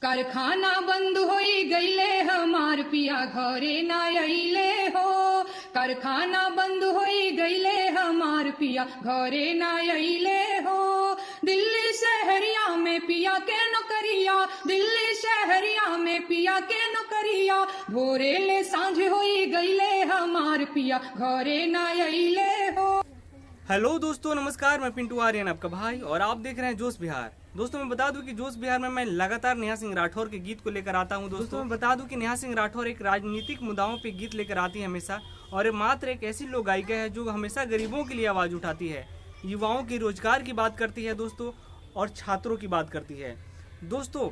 कारखाना बंद होई गईले हमार पिया घरे ना अइले हो। कारखाना बंद होई गईले हमार पिया घरे ना अइले हो। दिल्ली शहरिया में पिया के नौकरिया, दिल्ली शहरिया में पिया के नौकरिया, भोरे ले सांझ होई गईले हमार पिया घरे ना अइले हो। हेलो दोस्तों, नमस्कार। मैं पिंटू आर्यन आपका भाई और आप देख रहे हैं जोश बिहार। दोस्तों मैं बता दूं कि जोश बिहार में मैं लगातार नेहा सिंह राठौर के गीत को लेकर आता हूं। दोस्तों मैं बता दूं कि नेहा सिंह राठौर एक राजनीतिक मुद्दाओं पे गीत लेकर आती है हमेशा, और मात्र एक ऐसी लोक गायिका है जो हमेशा गरीबों के लिए आवाज उठाती है, युवाओं के रोजगार की बात करती है दोस्तों, और छात्रों की बात करती है। दोस्तों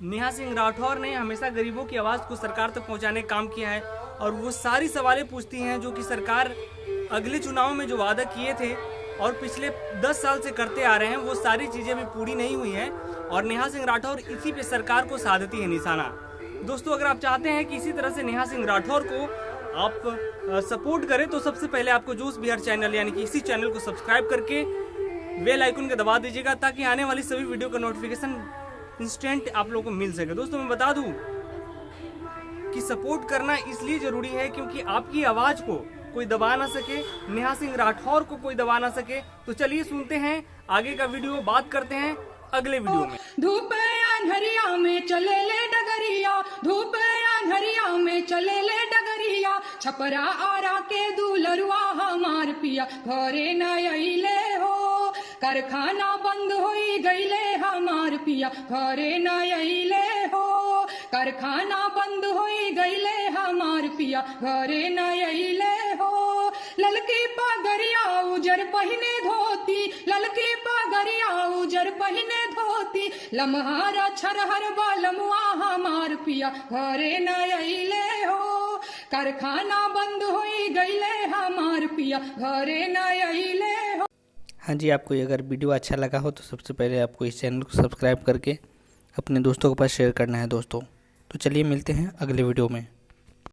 नेहा सिंह राठौर ने हमेशा गरीबों की आवाज़ को सरकार तक पहुंचाने का काम किया है, और वो सारी सवालें पूछती हैं जो कि सरकार अगले चुनाव में जो वादा किए थे और पिछले 10 साल से करते आ रहे हैं, वो सारी चीज़ें भी पूरी नहीं हुई हैं, और नेहा सिंह राठौर इसी पे सरकार को साधती है निशाना। दोस्तों अगर आप चाहते हैं कि इसी तरह से नेहा सिंह राठौर को आप सपोर्ट करें तो सबसे पहले आपको जोश बिहार चैनल यानी कि इसी चैनल को सब्सक्राइब करके बेल आइकन को दबा दीजिएगा, ताकि आने वाली सभी वीडियो का नोटिफिकेशन इंस्टेंट आप लोगों को मिल सके। दोस्तों मैं बता दूं कि सपोर्ट करना इसलिए जरूरी है क्योंकि आपकी आवाज को कोई दबा ना सके, नेहा सिंह राठौर को कोई दबा ना सके। तो चलिए सुनते हैं आगे का वीडियो, बात करते हैं अगले वीडियो में। धूप अंधरिया में चले ले डगरिया, धूप अंधरिया में चले ले डगरिया, छपरा आरा के दूलरुआ हमार पिया घरे न अइले हो। कारखाना बंद होई गईले हमार पिया घरे न अइले हो। कारखाना बंद होई गईले हमार पिया घरे न अइले हो। ललकी पगरिया उजर पहिने धोती, ललकी पगरिया उजर पहिने धोती, लम्हारा छरहर बालमुआ हमार पिया घरे न अइले हो। कारखाना बंद होई गईले हमार पिया घरे न अइले हो। हाँ जी, आपको अगर वीडियो अच्छा लगा हो तो सबसे पहले आपको इस चैनल को सब्सक्राइब करके अपने दोस्तों के पास शेयर करना है दोस्तों। तो चलिए मिलते हैं अगले वीडियो में।